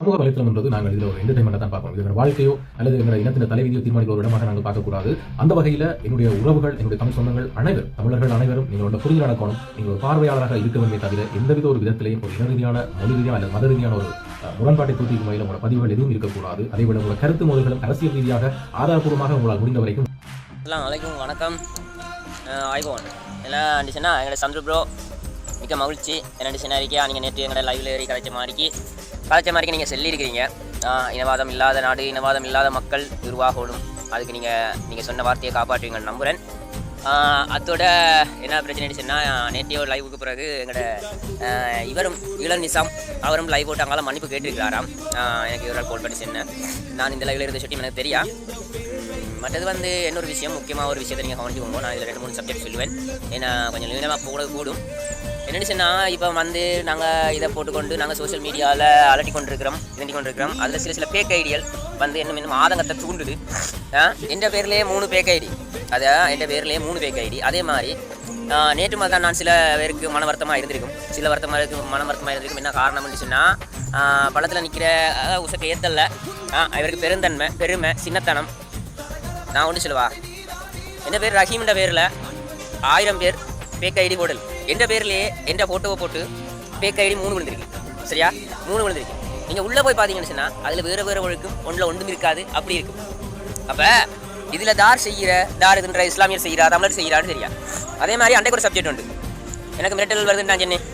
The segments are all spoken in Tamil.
சமூக வலைத்தளம் என்பது நாங்கள் இதில் ஒரு என்டர்டைன்மெண்ட் தான் பார்ப்போம். இது வாழ்க்கையோ அல்லது எங்கள் இனத்தின் தலைவிதியோ தீர்மானிக்கிற ஒரு இடமாக நாங்கள் பார்க்கக்கூடாது. அந்த வகையில் என்னுடைய உறவுகள், என்னுடைய தமிழ் சொந்தங்கள் அனைவரும், தமிழர்கள் அனைவரும் நீங்களோட புரிதல் நடக்கணும். நீங்கள் ஒரு பார்வையாளராக இருக்க வேண்டிய தவிர எந்தவித ஒரு விதத்திலையும் ஒரு இன ரீதியான, மொழி ரீதியான அல்லது மத ரீதியான ஒரு முரண்பாட்டை தூக்கிக்கும் வகையில் உங்களோட பதிவுகள் எதுவும் இருக்கக்கூடாது. அதேபோல உங்களோட கருத்து மோதல்களும் அரசியல் ரீதியாக ஆதாரப்பூர்வமாக உங்களால் முடிந்த வரைக்கும். அலைக்கும் வணக்கம். ஆய்வோன் எல்லாம் அண்டிச்சுன்னா எங்களோட சந்துரு ப்ரோ மிக்க மகிழ்ச்சி. என்ன சின்ன இருக்கியா நீங்கள் நேற்று எங்களோட லைவில் ஏறி கலைச்ச மாதிரிக்கு நீங்கள் சொல்லியிருக்கிறீங்க. இனவாதம் இல்லாத நாடு, இனவாதம் இல்லாத மக்கள் உருவாகணும். அதுக்கு நீங்கள் சொன்ன வார்த்தையை காப்பாற்றுவீங்கன்னு நம்புகிறேன். அதோட என்ன பிரச்சனை சொன்னால், நேற்றைய ஒரு லைவுக்கு பிறகு எங்களோட இவரும் இளன் நிசாம் அவரும் லைவ் போட்டு அங்கால மன்னிப்பு கேட்டிருக்கிறாராம். எனக்கு இவரால் கால் பண்ணி சொன்னேன். நான் இந்த லைவில் இருந்த சுட்டி எனக்கு தெரியா. மற்றது இன்னொரு விஷயம், முக்கியமாக ஒரு விஷயத்தை நீங்கள் கவனிச்சுக்கோங்க. நான் இதில் 2-3 சப்ஜெக்ட் சொல்லுவேன். ஏன்னா கொஞ்சம் லீனமாக கூடும். என்னென்னு சொன்னால், இப்போ நாங்கள் இதை போட்டுக்கொண்டு நாங்கள் சோஷியல் மீடியாவில் அலட்டி கொண்டிருக்கிறோம். அதில் சில பேக் ஐடியல் இன்னும் ஆதங்கத்தை தூண்டுது. என்ற பேர்லேயே 3 பேக் ஐடி, என்ற பேர்லேயே 3 பேக் ஐடி. அதே மாதிரி நேற்று மாதிரி தான் நான் சில பேருக்கு மன வருத்தமாக இருந்திருக்கும். மன வருத்தமாக இருந்திருக்கும். என்ன காரணம்னு சொன்னால், பள்ளத்தில் நிற்கிற உசக்க ஏத்தல்ல இவருக்கு பெருமை, சின்னத்தனம். நான் ஒன்று சொல்லுவா, என் பேர் ரஹீம்ன்ற பேரில் 1000 பேர் பேக் ஐடி போடல். எந்த பேர்லேயே எந்த ஃபோட்டோவை போட்டு பேக் ஐடி 3 விழுந்திருக்கு. சரியா, 3 விழுந்திருக்கு. நீங்கள் உள்ளே போய் பார்த்தீங்கன்னு சொன்னால் அதில் வேறு ஒழுக்கும், ஒன்றும் இருக்காது, அப்படி இருக்கும். அப்போ இதில் தார் இதுன்ற இஸ்லாமியர் செய்கிறா, தமிழர் செய்கிறான்னு சரியா. அதே மாதிரி அன்றைக்கு ஒரு சப்ஜெக்ட் உண்டு, எனக்கு மிரட்டல் வருதுன்னு நான் சொன்னேன்.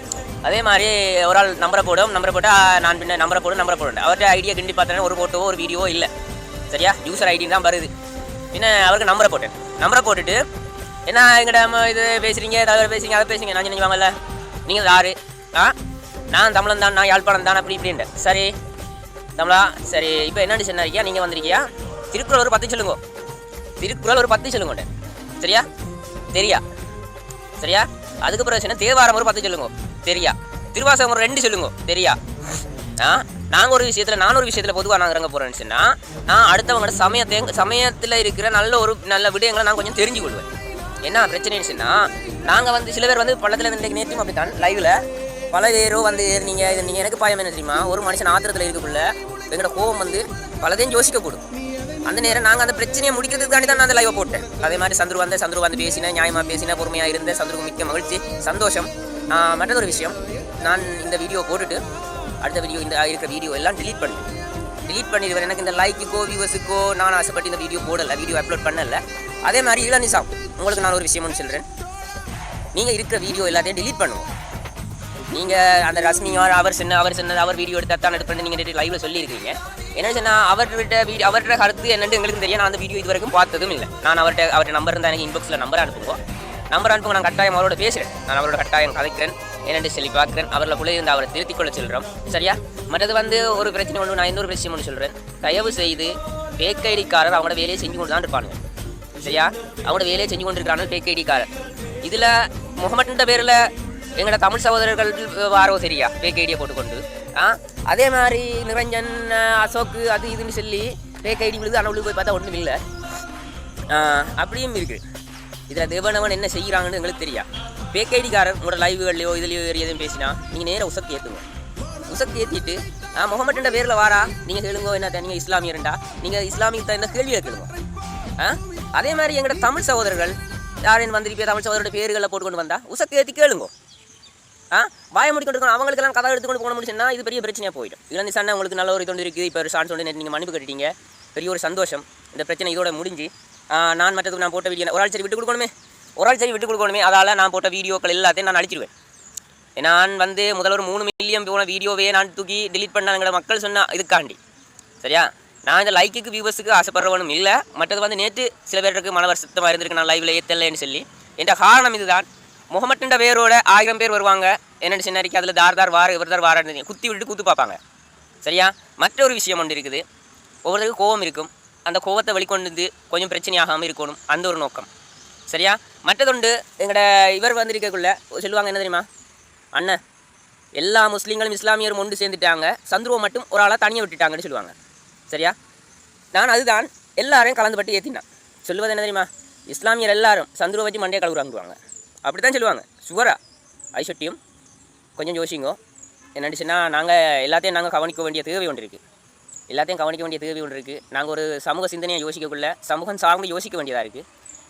அதே மாதிரி ஒரு ஆள் நம்பரை போட்டால் நான் பின்ன நம்பரை போடுவேன். அவர்கிட்ட ஐடியா கிண்டி பார்த்தேன்னா ஒரு ஃபோட்டோவோ ஒரு வீடியோவோ இல்லை. சரியா, யூசர் ஐடி தான் வருது. பின்ன அவருக்கு நம்பரை போட்டுட்டு என்ன எங்கிட்ட இது பேசுகிறீங்க, அதை பேசுகிறீங்க. நான் சொன்னீங்கல்ல, நீங்கள் யாரு? நான் தமிழன் தான், நான் யாழ்ப்பாணம் தான், அப்படி இப்படின்ட்டு. சரி தமிழா, சரி. இப்போ என்னென்னு சொன்னாரியா, நீங்கள் வந்திருக்கியா, திருக்குறள் ஒரு 10 சொல்லுங்க. சரியா சரியா. அதுக்கப்புறம் சொன்ன தேவாரம் ஒரு 10 சொல்லுங்க. சரியா. திருவாசகம் ஒரு 2 சொல்லுங்க. சரியா. நான் ஒரு விஷயத்தில் பொதுவாக நான் இறங்க போகிறேன்னு சொன்னால், நான் அடுத்தவங்களோட சமயத்தில் இருக்கிற நல்ல விடயங்களை நான் கொஞ்சம் தெரிஞ்சு கொள்வேன். என்ன பிரச்சனைன்னு சொன்னால், நாங்கள் சில பேர் பள்ளத்தில் இன்றைக்கு நேற்றையும் அப்படி தான் லைவில் பல பேரோ ஏறினீங்க. இது நீங்கள் எனக்கு பாயம் என்ன தெரியுமா, ஒரு மனுஷன் ஆத்திரத்தில் இருக்கக்குள்ள எங்களோட கோபம் பலதையும் யோசிக்கக்கூடும். அந்த நேரம் நாங்கள் அந்த பிரச்சனையை முடிக்கிறதுக்கு தாண்டி தான் நான் அந்த லைவை போட்டேன். அதே மாதிரி சந்துரு பேசினேன், நியாயமாக பேசினேன், பொறுமையாக இருந்தேன். சந்துருக்கு மிக்க மகிழ்ச்சி, சந்தோஷம். மற்றொரு விஷயம், நான் இந்த வீடியோ போட்டுட்டு அடுத்த வீடியோ, இந்த இருக்கிற வீடியோ எல்லாம் டிலீட் பண்ணிடுவேன். எனக்கு இந்த லைக்குக்கோ வியூவர்ஸுக்கோ நான் ஆசைப்பட்டு இந்த வீடியோ போடலை, வீடியோ அப்லோட் பண்ணலை. அதே மாதிரி இளன் நிசாம், உங்களுக்கு நான் ஒரு விஷயம்னு சொல்கிறேன். நீங்கள் இருக்கிற வீடியோ எல்லாத்தையும் டிலீட் பண்ணுவோம். நீங்கள் அந்த ரஸ்மி அவர் வீடியோ எடுத்து தான் எடுத்து நீங்கள் லைவில் சொல்லியிருக்கீங்க. என்ன சொன்னால், அவர்கிட்ட கருத்து என்னென்னு எங்களுக்கு தெரியும். நான் அந்த வீடியோ இது வரைக்கும் பார்த்ததும் இல்லை. நான் அவர்கிட்ட நம்பர் இருந்தால் எனக்கு இன்பாக்ஸில் நம்பர் அனுப்புங்க. நான் கட்டாயம் அவரோட பேசுகிறேன். நான் அவரோட கட்டாயம் கதைக்கிறேன், என்னென்று சொல்லி பார்க்குறேன். அவர்களுக்குள்ளே இருந்து அவரை திருத்திக் கொள்ள சொல்கிறோம். சரியா. மற்றது ஒரு பிரச்சனை ஒன்று, நான் இன்னொரு விஷயம் ஒன்று சொல்கிறேன். தயவு செய்து பேக் ஐடிக்காரர் அவங்களோட வேலையை செஞ்சு கொண்டு தான் இருப்பானுங்க. சரியா, அவங்களோட வேலையை செஞ்சு கொண்டு இருக்கிறாங்க பேக் ஐடிக்காரர். இதில் முகமதுன்ற பேரில் எங்களோட தமிழ் சகோதரர்கள் வாரோ சரியா, பேக் ஐடியை போட்டுக்கொண்டு. அதே மாதிரி நிரஞ்சன், அசோக்கு, அது இதுன்னு சொல்லி பேக் ஐடி விழுது. ஆனால் போய் பார்த்தா ஒன்றும் இல்லை. அப்படியும் இருக்குது. இதில் தேவனவன் என்ன செய்கிறாங்கன்னு எங்களுக்கு தெரியா. பேக் ஐடிக்காரர் உங்களோட லைவுகள்லையோ இதுலையோ எதுவும் பேசினா நீங்கள் நேராக உசக்தி ஏற்றிட்டு முகமதுன்ற பேரில் வாரா நீங்கள் கேளுங்க. என்ன நீங்கள் இஸ்லாமியர்ண்டா, நீங்கள் இஸ்லாமியத்தை என்ன கேள்வியை கேளுங்க. அதே மாதிரி எங்களோட தமிழ் சகோதரர்கள் யாரையும் இப்போ தமிழ் சகோதரோட பேர்களை போட்டுக்கொண்டு வந்தால் உசக்தி ஏற்றி கேளுங்க. வாய முடிக்கொண்டு அவங்களுக்கெல்லாம் கதை எடுத்துக்கொண்டு போன முடிச்சுன்னா இது பெரிய பிரச்சனையாக போயிடும். இளந்தி சண்டை உங்களுக்கு நல்ல ஒரு தொண்டு இருக்குது. இப்போ ஒரு சான்ஸ் ஒன்று நீங்கள் மன்னிப்பு கட்டிட்டீங்க, பெரிய ஒரு சந்தோஷம். இந்த பிரச்சனை இதோட முடிஞ்சு நான் மற்றதுக்கு நான் போட்ட வீடியோ ஒரு ஆள் சரி விட்டு கொடுக்கணுமே. அதால் நான் போட்ட வீடியோக்கள் எல்லாத்தையும் நான் அழிச்சிடுவேன். நான் முதல்ல ஒரு 3 மில்லியன் போன வீடியோவே நான் தூக்கி டிலீட் பண்ணாங்கிற மக்கள் சொன்ன இதுக்காண்டி. சரியா. நான் இந்த லைக்குக்கு வியூவர்ஸுக்கு ஆசைப்படுறவனும் இல்லை. மற்றது நேற்று சில பேருக்கு மன வருத்தமாக இருந்திருக்கு, நான் லைவில் ஏற்றலைன்னு சொல்லி. என்ற காரணம் இதுதான். முகமதுன்ற பேரோட 1000 பேர் வருவாங்க. என்னென்னு சின்ன அறிக்கை அதில் தார் வார இவர் வார குத்தி விட்டு கூத்து பார்ப்பாங்க. சரியா. மற்றொரு விஷயம் ஒன்று இருக்குது, ஒவ்வொருத்தருக்கும் கோபம் இருக்கும். அந்த கோபத்தை வெளிக்கொண்டு கொஞ்சம் பிரச்சனையாகாமல் இருக்கணும், அந்த ஒரு நோக்கம். சரியா. மற்றதொண்டு எங்களோட இவர் இருக்கக்குள்ள சொல்லுவாங்க, என்ன தெரியுமா, அண்ணன் எல்லா முஸ்லீம்களும் இஸ்லாமியரும் ஒன்று சேர்ந்துட்டாங்க, சந்துருவை மட்டும் ஒரு ஆளாக தனியாக விட்டுட்டாங்கன்னு சொல்லுவாங்க. சரியா. நான் அதுதான் எல்லாரையும் கலந்துபட்டு ஏற்றினான். சொல்லுவது என்ன தெரியுமா, இஸ்லாமியர் எல்லாரும் சந்துருவை வச்சு மண்டையை கழுவுறாங்குவாங்க. அப்படி தான் சொல்லுவாங்க. சுவரா ஐஷட்டியும் கொஞ்சம் யோசிங்கோ. என்னடிச்சுன்னா நாங்கள் எல்லாத்தையும் நாங்கள் கவனிக்க வேண்டிய தேவை ஒன்று இருக்குது. நாங்கள் ஒரு சமூக சிந்தனையை யோசிக்கக்குள்ள சமூகம் சார்ந்து யோசிக்க வேண்டியதாக இருக்குது.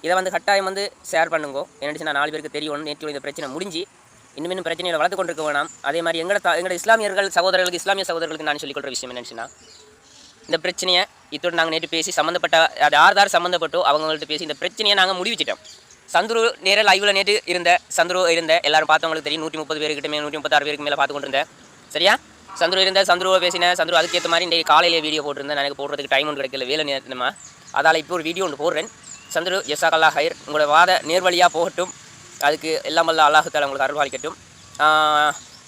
இதை வந்து கட்டாயம் வந்து ஷேர் பண்ணுங்கோ. என்னடிச்சுன்னா 4 பேருக்கு தெரியும் நேற்று இந்த பிரச்சனை முடிஞ்சு இன்னும் பிரச்சனைகளை வளர்த்து கொண்டிருக்க வேணாம். அதே மாதிரி எங்களோட இஸ்லாமிய சகோதரர்களுக்கு நான் சொல்லிக்கொள்கிற விஷயம் என்னச்சுன்னா, இந்த பிரச்சனையை இத்தோடு நாங்கள் நேற்று பேசி சம்மந்தப்பட்ட அது யார் சம்மந்தப்பட்டோ அவங்கள்ட்ட பேசி இந்த பிரச்சனையை நாங்கள் முடிவிச்சிட்டோம். சந்துரு நேரில் லைவில் நேற்று சந்துரு எல்லாரும் பார்த்தவங்களுக்கு தெரியும். 130 பேருக்கிட்ட 136 பேருக்கு மேலே பார்த்து கொண்டிருந்தேன். சரியா? சந்துருவை பேசினேன். சந்துரு அதுக்கேற்ற மாதிரி இன்றைக்கு காலையிலே வீடியோ போட்டிருந்தேன். எனக்கு போடுறதுக்கு டைம் ஒன்று கிடைக்கல, வேலை நேரமா. அதால் இப்போ ஒரு வீடியோ ஒன்று போடுறேன். சந்துரு ஜஸாக்கல்லா ஹைர், உங்களோட வாத நேர்வழியாக போகட்டும். அதுக்கு எல்லாம் வல்ல அல்லாஹ் தஆலா உங்களுக்கு அருள்பாலிக்கட்டும்.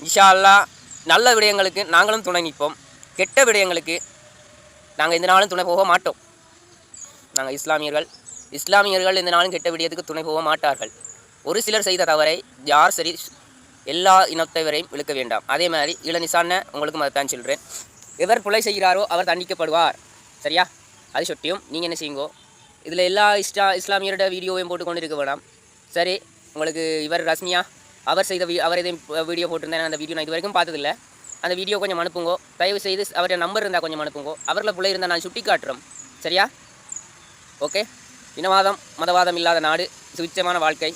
இன்ஷா அல்லாஹ் நல்ல விடயங்களுக்கு நாங்களும் துணை நிற்போம். கெட்ட விடயங்களுக்கு நாங்கள் எந்த நாளும் துணை போக மாட்டோம். நாங்கள் இஸ்லாமியர்கள் எந்த நாளும் கெட்ட விடயத்துக்கு துணை போக மாட்டார்கள். ஒரு சிலர் செய்த தவறை யார் சரி எல்லா இனத்தவரையும் இழுக்க வேண்டாம். அதே மாதிரி இளநிசான உங்களுக்கும் அதை தான் சொல்கிறேன். எவர் பிழை செய்கிறாரோ அவர் தண்டிக்கப்படுவார். சரியா? அது சொட்டியும் நீங்கள் என்ன செய்யுங்கோ, இதில் எல்லா இஸ்லாமியரோட வீடியோவையும் போட்டு கொண்டு இருக்க வேண்டாம். சரி, உங்களுக்கு இவர் ரஸ்மியா அவர் எதையும் வீடியோ போட்டிருந்தேன். அந்த வீடியோ நான் இது வரைக்கும் பார்த்ததில்ல. அந்த வீடியோ கொஞ்சம் அனுப்புங்கோ. தயவு செய்து அவருடைய நம்பர் இருந்தால் கொஞ்சம் அனுப்புங்கோ. அவரில் பிள்ளை இருந்தால் நான் சுட்டி காட்டுறோம். சரியா? ஓகே. இனவாதம் மதவாதம் இல்லாத நாடு, சுவிச்சமான வாழ்க்கை.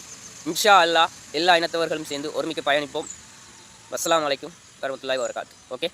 இன்ஷா அல்லாஹ் எல்லா இனத்தவர்களும் சேர்ந்து ஒருமிக்க பயணிப்போம். அஸ்ஸலாமு அலைக்கும் வரஹ்மத்துல்லாஹி வபரகாத்துஹு. ஓகே.